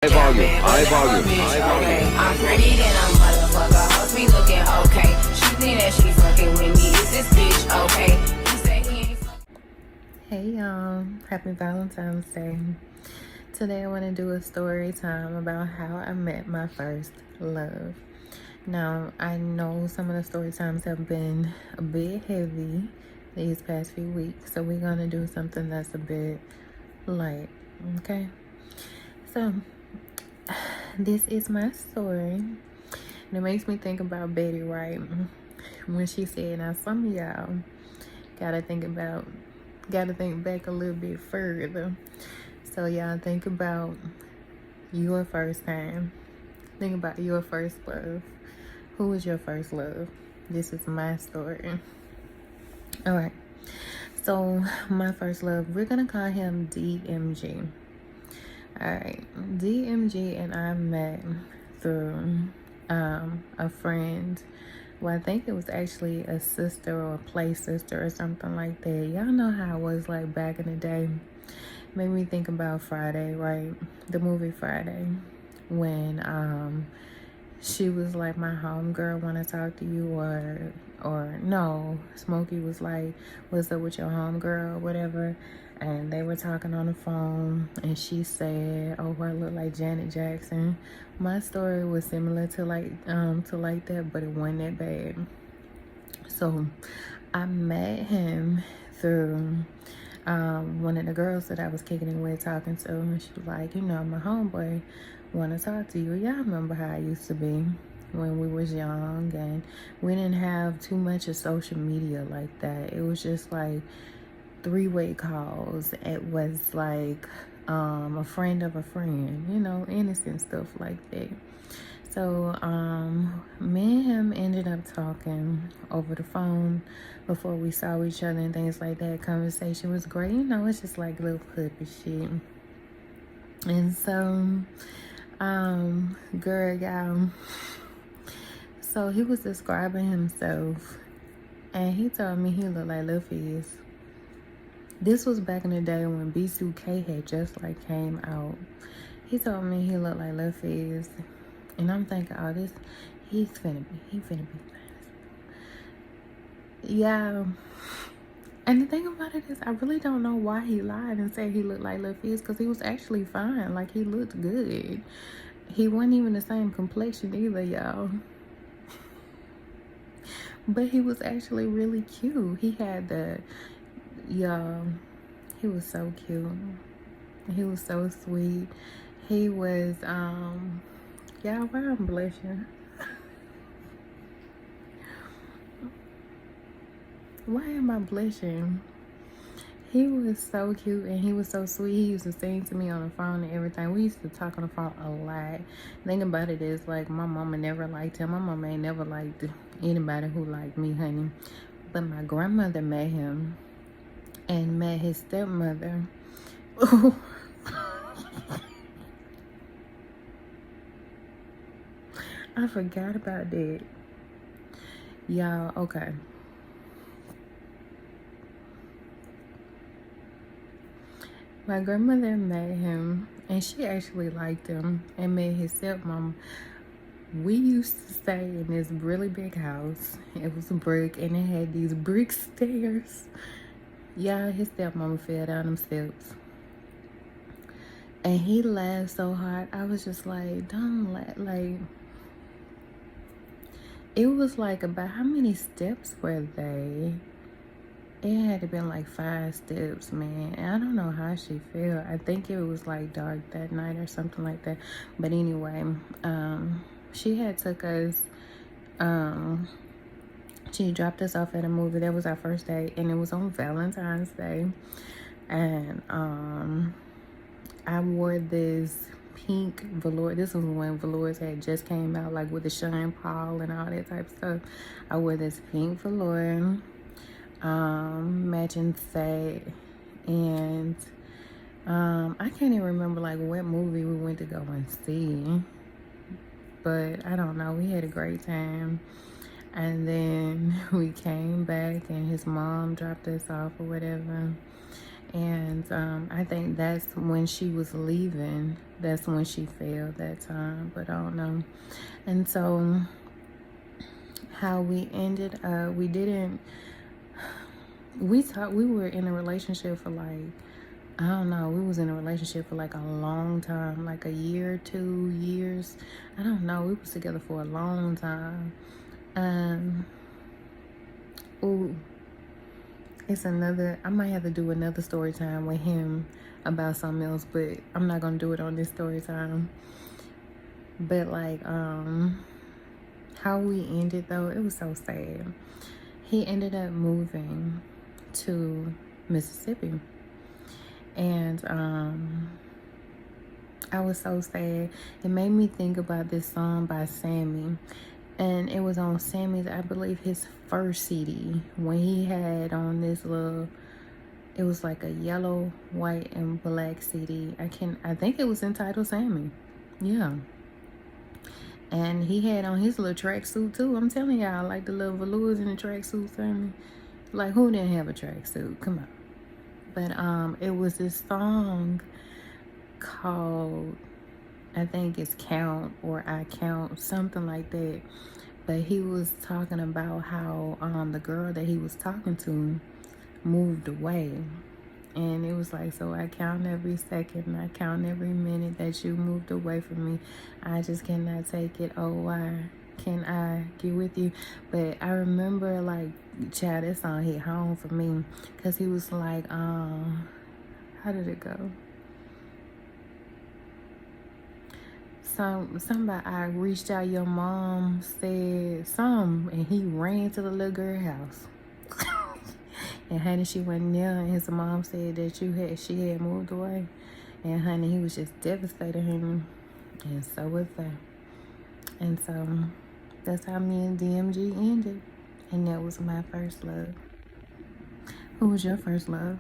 High volume. I'm pretty than a motherfucker. Hoes be looking okay. She think that she fucking with me. Is this bitch okay? He say he ain't Hey y'all, happy Valentine's Day. Today I want to do a story time about how I met my first love. Now, I know some of the story times have been a bit heavy these past few weeks, so we're going to do something that's a bit light, okay? So, this is my story, and it makes me think about Betty Wright when she said, now some of y'all gotta think back a little bit further. So y'all think about your first time. Think about your first love. Who was your first love? This is my story. All right. So my first love, we're gonna call him DMG. All right. DMG and I met through a friend. Well, I think it was actually a sister or a play sister or something like that. Y'all know how it was like back in the day. Made me think about Friday, right? The movie Friday. When she was like, my homegirl wanna talk to you, or no, Smokey was like, what's up with your homegirl or whatever. And they were talking on the phone, and she said, oh, I look like Janet Jackson. My story was similar to like that, but it wasn't that bad. So I met him through one of the girls that I was kicking it with, talking to, and she was like, you know, my homeboy want to talk to you. Y'all remember how I used to be when we was young, and we didn't have too much of social media like that. It was just like three-way calls. It was like a friend of a friend, you know, innocent stuff like that. So me and him ended up talking over the phone before we saw each other and things like that. Conversation was great, you know, it's just like little puppy shit. And so girl, y'all, so he was describing himself, and he told me he looked like Lil Fizz. This was back in the day when B2K had just like came out. He told me he looked like Lil Fizz, and I'm thinking, oh, he finna be fast. Yeah. And the thing about it is, I really don't know why he lied and said he looked like Lil Fizz, because he was actually fine. Like, he looked good. He wasn't even the same complexion either, y'all. But he was actually really cute. He had y'all, he was so cute. He was so sweet. He was, y'all, why I'm blushing? Why am I blushing? He was so cute, and he was so sweet. He used to sing to me on the phone and everything. We used to talk on the phone a lot. The thing about it is, like, my mama never liked him. My mama ain't never liked anybody who liked me, honey. But my grandmother met him and met his stepmother. I forgot about that. Y'all, okay. My grandmother met him, and she actually liked him and met his stepmom. We used to stay in this really big house. It was a brick, and it had these brick stairs. Yeah, his stepmama fell down them steps. And he laughed so hard. I was just like, don't laugh. Like, it was like, about how many steps were they? It had to been like 5 steps, man. And I don't know how she felt. I think it was like dark that night or something like that. But anyway, she had took us, she dropped us off at a movie. That was our first day, and it was on Valentine's Day. And I wore this pink velour. This was when velours had just came out, like with the Sean Paul and all that type of stuff. I wore this pink velour, matching set, and I can't even remember like what movie we went to go and see, but I don't know, we had a great time. And then we came back, and his mom dropped us off or whatever, And I think that's when she was leaving. That's when she failed that time, but I don't know. And so how we ended up, we were in a relationship for like, I don't know, we was in a relationship for like a long time, like a year, 2 years. I don't know, we was together for a long time. Ooh, it's another, I might have to do another story time with him about something else, but I'm not gonna do it on this story time. But like, how we ended though, it was so sad. He ended up moving to Mississippi, and I was so sad. It made me think about this song by Sammy, and it was on Sammy's, I believe, his first CD, when he had on this little, it was like a yellow, white, and black CD. I think it was entitled Sammy. Yeah. And he had on his little tracksuit too. I'm telling y'all, like the little velours in the tracksuit, Sammy. Like, who didn't have a tracksuit? Come on. But it was this song called, I think it's Count or I Count, something like that. But he was talking about how the girl that he was talking to moved away. And it was like, so I count every second, I count every minute that you moved away from me. I just cannot take it. Oh, why can I get with you? But I remember, like, child, that song hit home for me, because he was like, how did it go? Somebody, I reached out, your mom said something, and he ran to the little girl house. And honey, she went there, and his mom said that she had moved away. And honey, he was just devastated, honey. And so was that. And so that's how me and DMG ended. And that was my first love. Who was your first love?